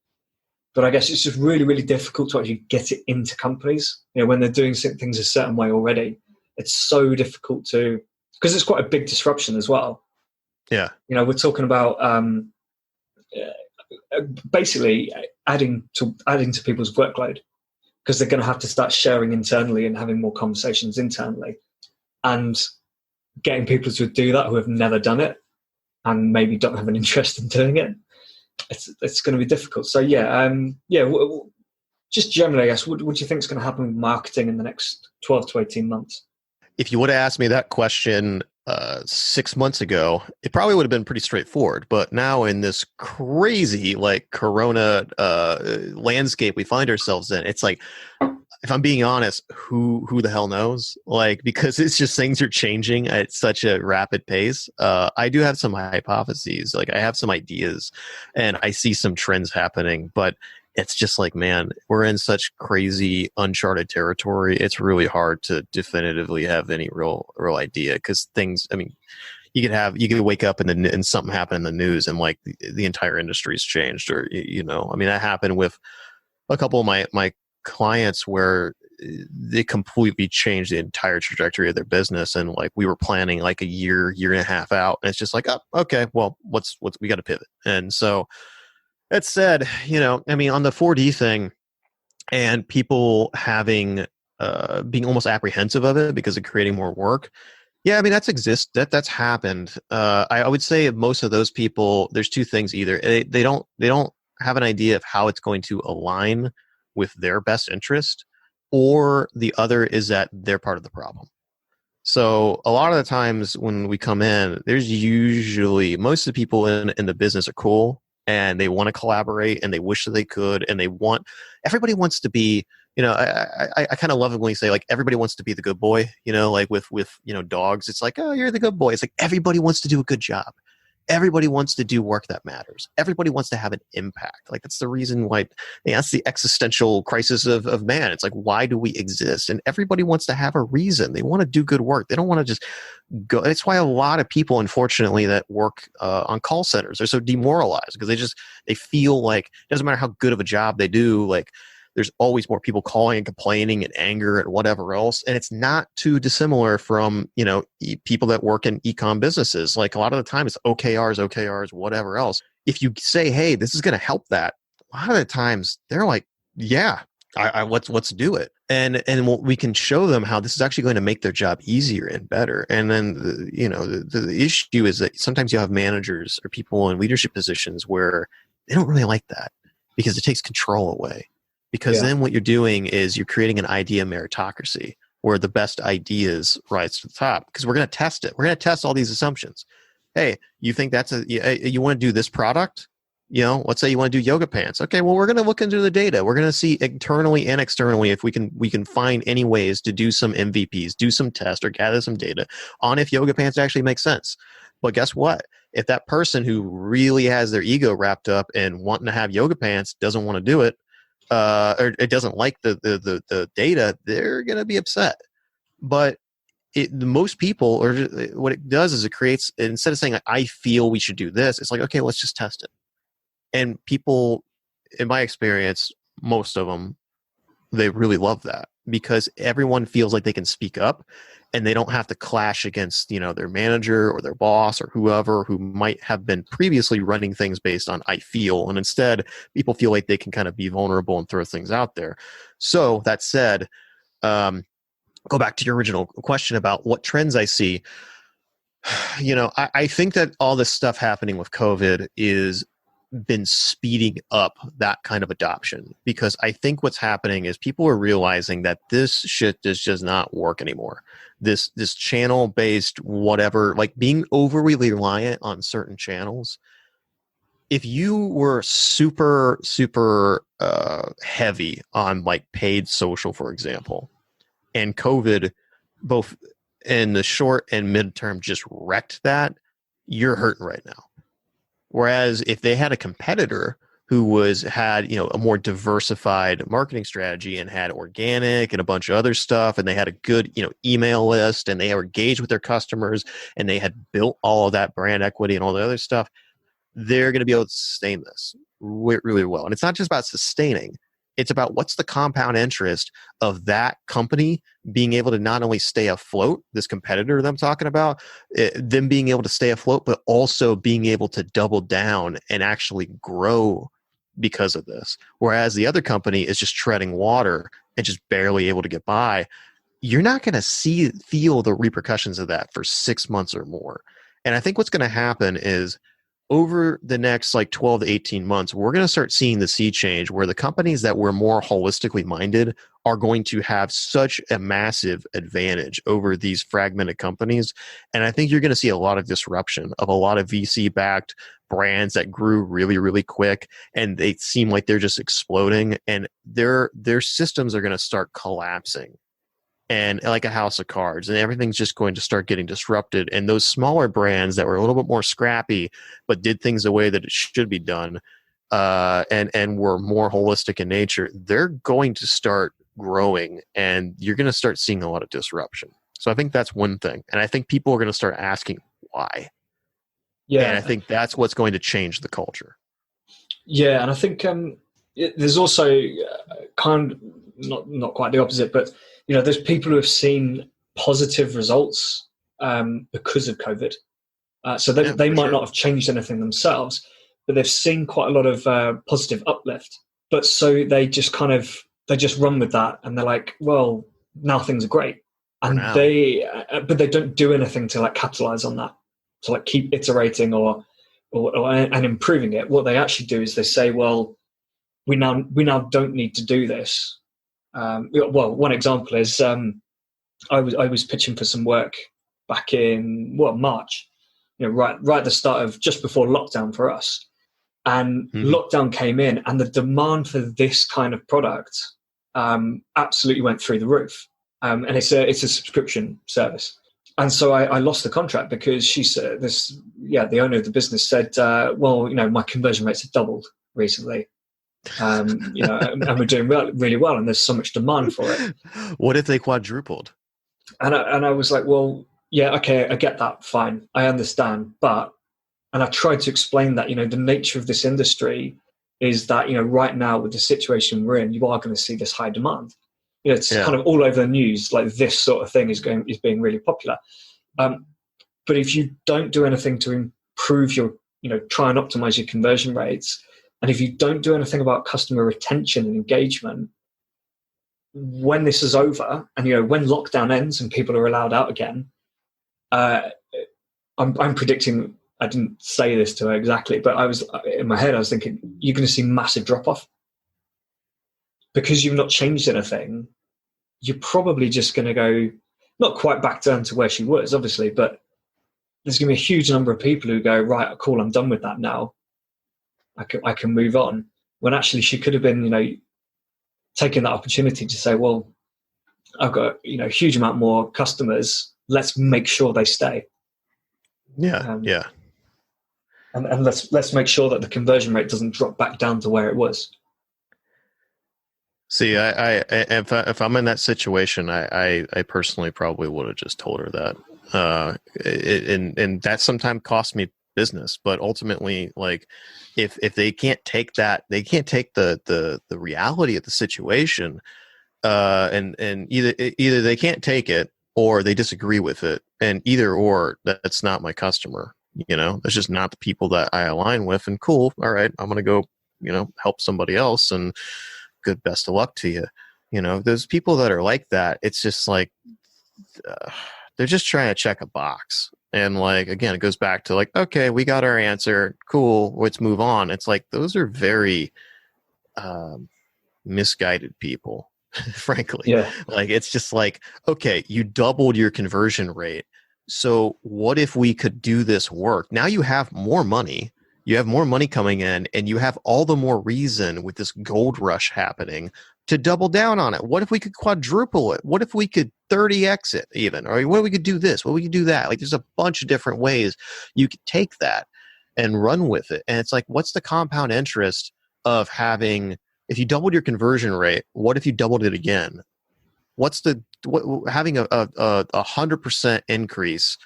but I guess it's just really, really difficult to actually get it into companies. When they're doing things a certain way already, it's so difficult because it's quite a big disruption as well.
Yeah,
we're talking about basically adding to people's workload, because they're going to have to start sharing internally and having more conversations internally, and getting people to do that who have never done it and maybe don't have an interest in doing it. It's going to be difficult. So just generally, I guess, what do you think is going to happen with marketing in the next 12 to 18 months?
If you would have asked me that question 6 months ago, it probably would have been pretty straightforward. But now in this crazy Corona landscape we find ourselves in, it's like, if I'm being honest, who the hell knows? Because it's just things are changing at such a rapid pace. I do have some hypotheses, I have some ideas, and I see some trends happening, but it's just like, man, we're in such crazy uncharted territory. It's really hard to definitively have any real idea, because things, I mean, you could wake up and something happen in the news and the entire industry's changed, or, that happened with a couple of my clients where they completely changed the entire trajectory of their business. And we were planning a year and a half out, and it's just like, oh, okay, well, what's we got to pivot. And so that said, on the 4D thing and people having, being almost apprehensive of it because of creating more work. Yeah, that's happened. I would say most of those people, there's two things. Either they don't have an idea of how it's going to align with their best interest, or the other is that they're part of the problem. So a lot of the times when we come in, there's usually, most of the people in the business are cool, and they want to collaborate, and they wish that they could, and everybody wants to be, I kind of love it when you say everybody wants to be the good boy, with dogs. It's like, oh, you're the good boy. It's like everybody wants to do a good job. Everybody wants to do work that matters. Everybody wants to have an impact. That's the reason why, that's the existential crisis of man. It's like, why do we exist? And everybody wants to have a reason. They want to do good work. They don't want to just go. It's why a lot of people, unfortunately, that work on call centers are so demoralized, because they feel like it doesn't matter how good of a job they do. there's always more people calling and complaining and anger and whatever else. And it's not too dissimilar from, people that work in e-com businesses. Like a lot of the time it's OKRs, whatever else. If you say, hey, this is going to help that, a lot of the times they're like, yeah, let's do it. And we can show them how this is actually going to make their job easier and better. And then, the issue is that sometimes you have managers or people in leadership positions where they don't really like that because it takes control away. Because then what you're doing is you're creating an idea meritocracy where the best ideas rise to the top, because we're going to test it. We're going to test all these assumptions. Hey, you think you want to do this product? Let's say you want to do yoga pants. Okay, well, we're going to look into the data. We're going to see internally and externally if we can find any ways to do some MVPs, do some tests, or gather some data on if yoga pants actually make sense. But guess what? If that person who really has their ego wrapped up in wanting to have yoga pants doesn't want to do it, or it doesn't like the data, they're going to be upset. But most people, or what it does is it creates, instead of saying like, I feel we should do this, it's like, okay, let's just test it. And people, in my experience, most of them, they really love that because everyone feels like they can speak up and they don't have to clash against, their manager or their boss or whoever who might have been previously running things based on I feel. And instead, people feel like they can kind of be vulnerable and throw things out there. So that said, go back to your original question about what trends I see. I think that all this stuff happening with COVID is been speeding up that kind of adoption, because I think what's happening is people are realizing that this shit does not work anymore. This channel based whatever, like being overly reliant on certain channels. If you were super heavy on like paid social, for example, and COVID both in the short and midterm just wrecked that, you're hurting right now. Whereas if they had a competitor who had a more diversified marketing strategy and had organic and a bunch of other stuff, and they had a good email list, and they were engaged with their customers, and they had built all of that brand equity and all the other stuff, they're going to be able to sustain this really well. And it's not just about sustaining. It's about what's the compound interest of that company being able to not only stay afloat, this competitor that I'm talking about, them being able to stay afloat, but also being able to double down and actually grow because of this. Whereas the other company is just treading water and just barely able to get by. You're not going to feel the repercussions of that for 6 months or more. And I think what's going to happen is, over the next 12 to 18 months, we're going to start seeing the sea change where the companies that were more holistically minded are going to have such a massive advantage over these fragmented companies. And I think you're going to see a lot of disruption of a lot of VC-backed brands that grew really, really quick, and they seem like they're just exploding, and their systems are going to start collapsing. And like a house of cards, and everything's just going to start getting disrupted. And those smaller brands that were a little bit more scrappy, but did things the way that it should be done, and were more holistic in nature, they're going to start growing, and you're going to start seeing a lot of disruption. So I think that's one thing. And I think people are going to start asking why. Yeah. And I think that's what's going to change the culture.
Yeah. And I think there's also kind of not quite the opposite, but there's people who have seen positive results because of COVID. So they might not have changed anything themselves, but they've seen quite a lot of positive uplift. But so they just run with that, and they're like, well, now things are great. And but they don't do anything to capitalize on that, to keep iterating or and improving it. What they actually do is they say, well, we now don't need to do this. Well, one example is I was pitching for some work back in March, right at the start of just before lockdown for us, and lockdown came in, and the demand for this kind of product absolutely went through the roof. And it's a subscription service, and so I lost the contract because she said the owner of the business said, well, my conversion rates have doubled recently. And we're doing really well, and there's so much demand for it.
What if they quadrupled?
And I was like, well, yeah, okay, I get that, fine, I understand, and I tried to explain that the nature of this industry is that, right now with the situation we're in, you are going to see this high demand. It's
Yeah.
kind of all over the news, like this sort of thing is being really popular. But if you don't do anything to improve your, try and optimize your conversion rates, and if you don't do anything about customer retention and engagement, when this is over and, when lockdown ends and people are allowed out again, I'm predicting, I didn't say this to her exactly, but in my head, I was thinking, you're going to see massive drop off because you've not changed anything. You're probably just going to go, not quite back down to where she was, obviously, but there's going to be a huge number of people who go, right, cool, I'm done with that now. I can move on. When actually she could have been, taking that opportunity to say, well, I've got, a huge amount more customers. Let's make sure they stay.
Yeah. Yeah.
And let's make sure that the conversion rate doesn't drop back down to where it was.
See, if I'm in that situation, I personally probably would have just told her that. And that sometimes cost me business, but ultimately, like, if they can't take that, they can't take the reality of the situation, and either they can't take it or they disagree with it, and either or, that's not my customer. That's just not the people that I align with. And cool, all right, I'm gonna go, help somebody else, and good, best of luck to you. Those people that are like that, it's just like they're just trying to check a box. And like, again, it goes back to like, okay, we got our answer, cool, let's move on. It's like, those are very misguided people, frankly.
Yeah.
Like, it's just like, okay, you doubled your conversion rate, so what if we could do this work? Now you have more money. You have more money coming in, and you have all the more reason with this gold rush happening to double down on it. What if we could quadruple it? What if we could 30x it even? Or what if we could do this? What if we could do that? Like, there's a bunch of different ways you could take that and run with it. And it's like, what's the compound interest of having, if you doubled your conversion rate, what if you doubled it again? Having a 100% increase,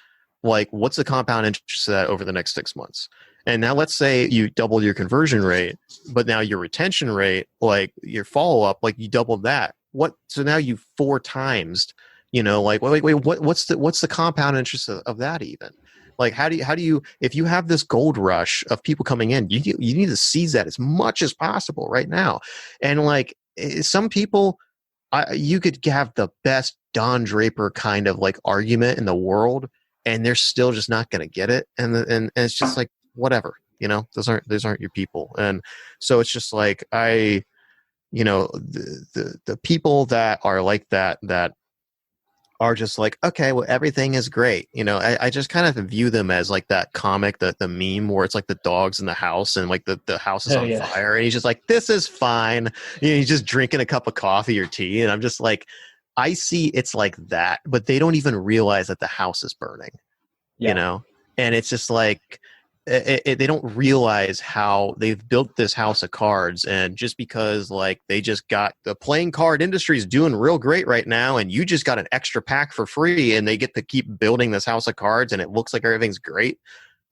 like, what's the compound interest of that over the next 6 months? And now let's say you double your conversion rate, but now your retention rate, like your follow-up, like you doubled that. So now you 4 times, like, wait, what's the compound interest of that even? Like, how do you, if you have this gold rush of people coming in, you need to seize that as much as possible right now. And like, some people, you could have the best Don Draper kind of like argument in the world, and they're still just not going to get it. And it's just like, whatever, those aren't your people. And so it's just like, the people that are like that are just like, okay, well, everything is great. I just kind of view them as like that comic, the meme where it's like the dogs in the house and like the house is on fire, and he's just like, this is fine. He's just drinking a cup of coffee or tea. And I'm just like, I see it's like that, but they don't even realize that the house is burning, and it's just like, they don't realize how they've built this house of cards, and just because like they just got the playing card industry is doing real great right now, and you just got an extra pack for free, and they get to keep building this house of cards, and it looks like everything's great.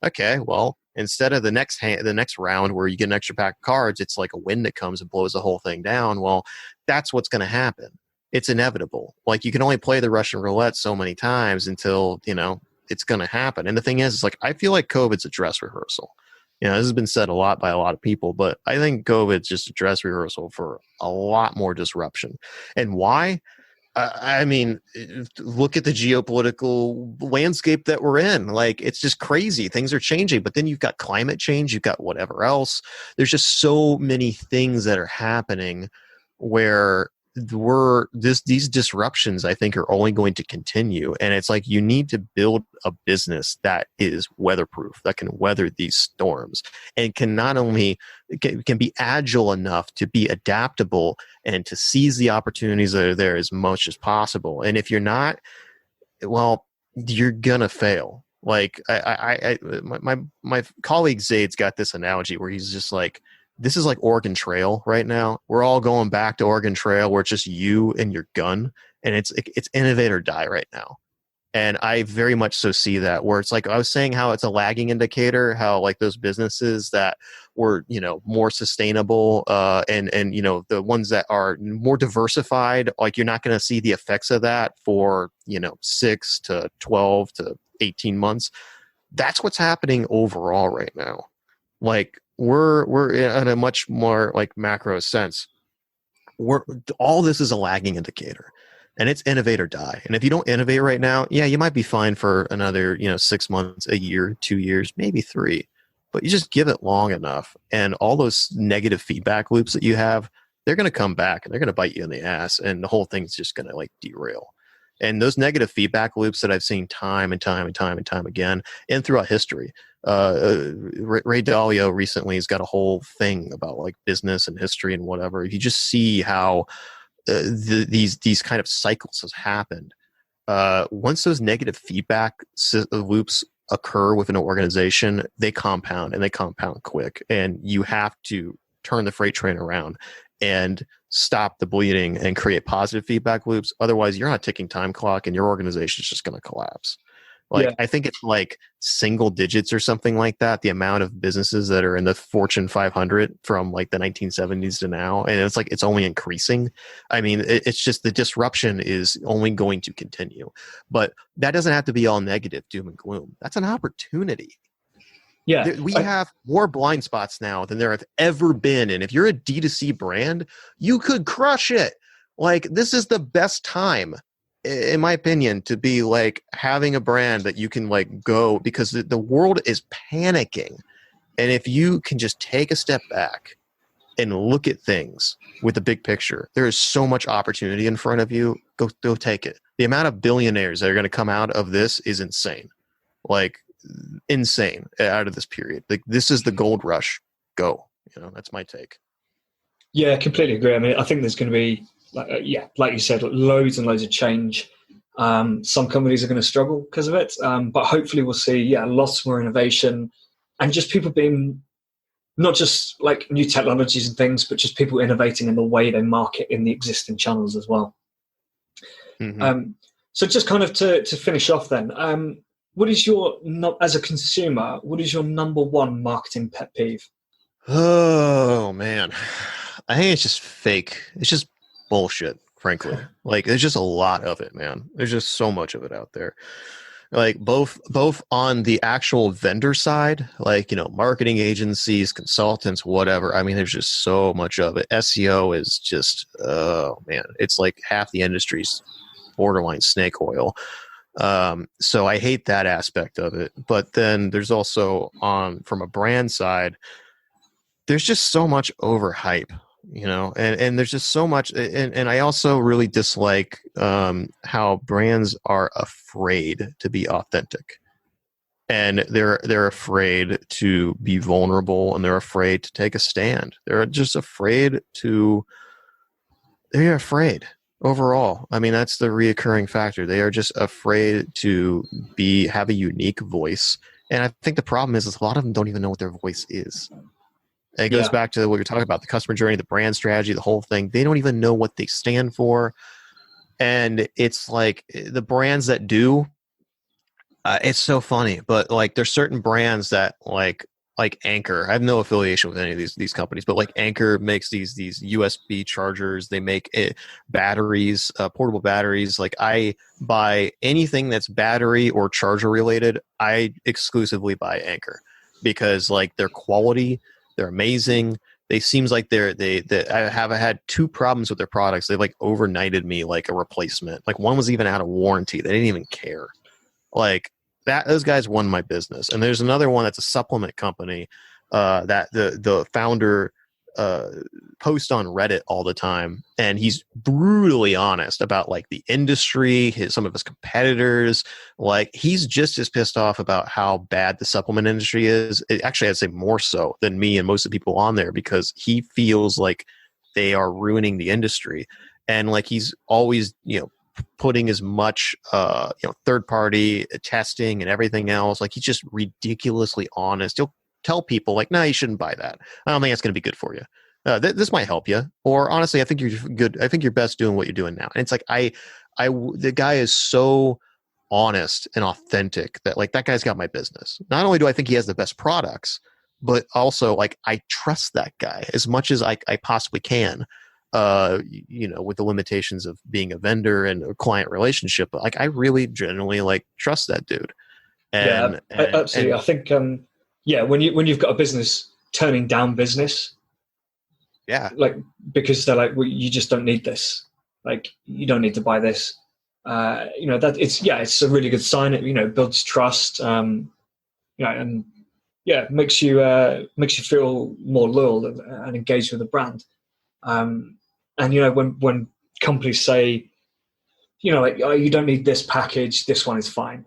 Okay, well, instead of the next round where you get an extra pack of cards, it's like a wind that comes and blows the whole thing down. Well, that's what's going to happen. It's inevitable. Like, you can only play the Russian roulette so many times until it's going to happen. And the thing is, like, I feel like COVID's a dress rehearsal. This has been said a lot by a lot of people, but I think COVID's just a dress rehearsal for a lot more disruption. And why? I mean, look at the geopolitical landscape that we're in. Like, it's just crazy. Things are changing, but then you've got climate change, you've got whatever else. There's just so many things that are happening where these disruptions, I think, are only going to continue. And it's like, you need to build a business that is weatherproof, that can weather these storms, and can not only can be agile enough to be adaptable and to seize the opportunities that are there as much as possible. And if you're not, well, you're gonna fail. Like, my colleague Zaid's got this analogy where he's just like, this is like Oregon Trail right now. We're all going back to Oregon Trail where it's just you and your gun, and it's innovate or die right now. And I very much so see that, where it's like I was saying, how it's a lagging indicator, how like those businesses that were, more sustainable, and the ones that are more diversified, like you're not going to see the effects of that for 6 to 12 to 18 months. That's what's happening overall right now. Like we're in a much more like macro sense. All this is a lagging indicator, and it's innovate or die. And if you don't innovate right now, yeah, you might be fine for another 6 months, a year, 2 years, maybe 3, but you just give it long enough, and all those negative feedback loops that you have, they're going to come back and they're going to bite you in the ass, and the whole thing's just going to like derail. And those negative feedback loops that I've seen time and time and time and time again, and throughout history. Ray Dalio recently has got a whole thing about like business and history and whatever. You just see how these kind of cycles has happened. Once those negative feedback loops occur within an organization, they compound, and they compound quick. And you have to turn the freight train around and stop the bleeding and create positive feedback loops. Otherwise, you're on a ticking time clock, and your organization is just going to collapse. Like, I think it's like single digits or something like that, the amount of businesses that are in the Fortune 500 from like the 1970s to now. And it's like, it's only increasing. I mean, it's just the disruption is only going to continue. But that doesn't have to be all negative, doom and gloom. That's an opportunity.
Yeah.
We have more blind spots now than there have ever been. And if you're a D2C brand, you could crush it. Like, this is the best time, in my opinion, to be like having a brand that you can like go, because the world is panicking. And if you can just take a step back and look at things with the big picture, there is so much opportunity in front of you. Go take it. The amount of billionaires that are going to come out of this is insane. Like, insane out of this period. Like, this is the gold rush. Go. That's my take.
Yeah, completely agree. I mean, I think there's going to be, like you said, loads and loads of change. Some companies are going to struggle because of it, but hopefully we'll see, lots more innovation, and just people being, not just like new technologies and things, but just people innovating in the way they market in the existing channels as well. Mm-hmm. So just kind of to finish off then, what is as a consumer, what is your number one marketing pet peeve?
Oh, man. I think it's just fake. It's just bullshit, frankly. Like, there's just a lot of it, man. There's just so much of it out there. Like, both on the actual vendor side, like, marketing agencies, consultants, whatever. I mean, there's just so much of it. SEO is just, oh man, it's like half the industry's borderline snake oil. So I hate that aspect of it. But then there's also from a brand side, there's just so much overhype, and there's just so much. And I also really dislike how brands are afraid to be authentic, and they're afraid to be vulnerable, and they're afraid to take a stand. They're just afraid they're afraid overall. I mean, that's the reoccurring factor. They are just afraid to have a unique voice. And I think the problem is a lot of them don't even know what their voice is. And it goes back to what you're talking about, the customer journey, the brand strategy, the whole thing. They don't even know what they stand for. And it's like the brands that do, it's so funny, but like there's certain brands that like Anchor. I have no affiliation with any of these companies, but like Anchor makes these USB chargers. They make batteries, portable batteries. Like, I buy anything that's battery or charger related. I exclusively buy Anchor because like their quality, they're amazing. They seems like they I have had 2 problems with their products. They like overnighted me like a replacement. Like, one was even out of warranty. They didn't even care. Like, those guys won my business. And there's another one that's a supplement company that the founder posts on Reddit all the time, and he's brutally honest about like the industry, some of his competitors. Like, he's just as pissed off about how bad the supplement industry is. Actually, I'd say more so than me and most of the people on there, because he feels like they are ruining the industry. And like, he's always putting as much third party testing and everything else. Like, he's just ridiculously honest. He'll tell people like, no, you shouldn't buy that. I don't think that's going to be good for you. This might help you. Or honestly, I think you're good. I think you're best doing what you're doing now. And it's like, the guy is so honest and authentic, that like that guy's got my business. Not only do I think he has the best products, but also like I trust that guy as much as I possibly can, with the limitations of being a vendor and a client relationship. But like I really genuinely like trust that dude. And
absolutely. I think when you've got a business turning down business, like because they're like, well, you just don't need this. Like you don't need to buy this. That it's a really good sign. It builds trust. And makes you feel more loyal and engaged with the brand. When companies say, like, oh, you don't need this package, this one is fine.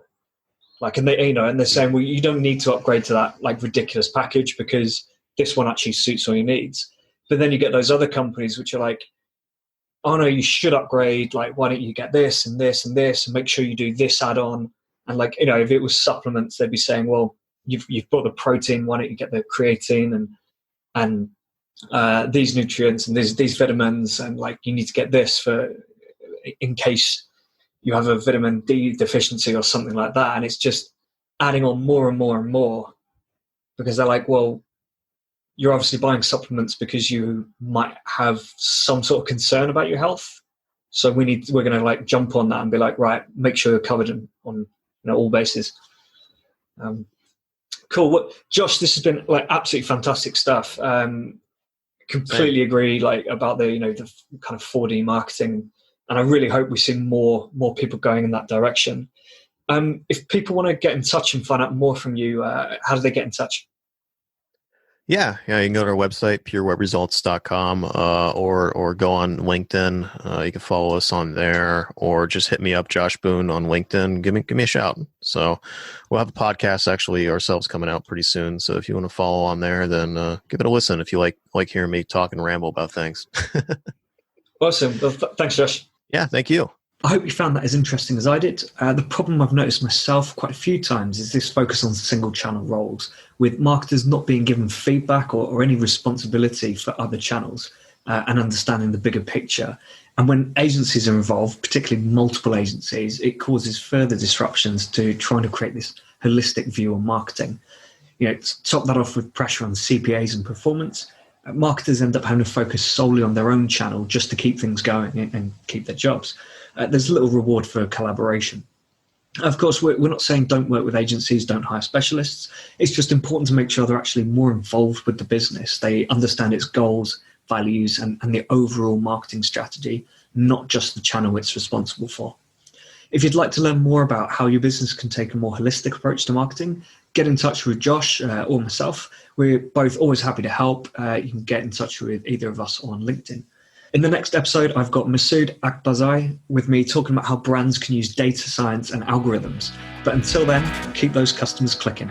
Like, and they're saying, well, you don't need to upgrade to that like ridiculous package because this one actually suits all your needs. But then you get those other companies which are like, oh no, you should upgrade. Like, why don't you get this and this and this, and make sure you do this add-on. And like, if it was supplements, they'd be saying, well, you've bought the protein, why don't you get the creatine and these nutrients and these vitamins, and like you need to get this for in case you have a vitamin D deficiency or something like that. And it's just adding on more and more and more because they're like, well, you're obviously buying supplements because you might have some sort of concern about your health. So we're going to like jump on that and be like, right, make sure you're covered on all bases. Cool. Well, Josh, this has been like absolutely fantastic stuff. Completely agree like about the the kind of 4D marketing, and I really hope we see more people going in that direction. If people want to get in touch and find out more from you, how do they get in touch?
Yeah, you can go to our website, purewebresults.com, or go on LinkedIn. You can follow us on there, or just hit me up, Josh Boone, on LinkedIn. Give me a shout. So we'll have a podcast actually ourselves coming out pretty soon. So if you want to follow on there, then give it a listen if you like hearing me talk and ramble about things.
Awesome. Well, thanks, Josh.
Yeah, thank you.
I hope you found that as interesting as I did. The problem I've noticed myself quite a few times is this focus on single channel roles, with marketers not being given feedback or any responsibility for other channels and understanding the bigger picture. And when agencies are involved, particularly multiple agencies, it causes further disruptions to trying to create this holistic view on marketing. To top that off with pressure on CPAs and performance, marketers end up having to focus solely on their own channel just to keep things going and keep their jobs. There's little reward for collaboration. Of course, we're not saying don't work with agencies, don't hire specialists. It's just important to make sure they're actually more involved with the business. They understand its goals, values, and the overall marketing strategy, not just the channel it's responsible for. If you'd like to learn more about how your business can take a more holistic approach to marketing, get in touch with Josh or myself. We're both always happy to help. You can get in touch with either of us on LinkedIn. In the next episode, I've got Masood Akbazai with me talking about how brands can use data science and algorithms. But until then, keep those customers clicking.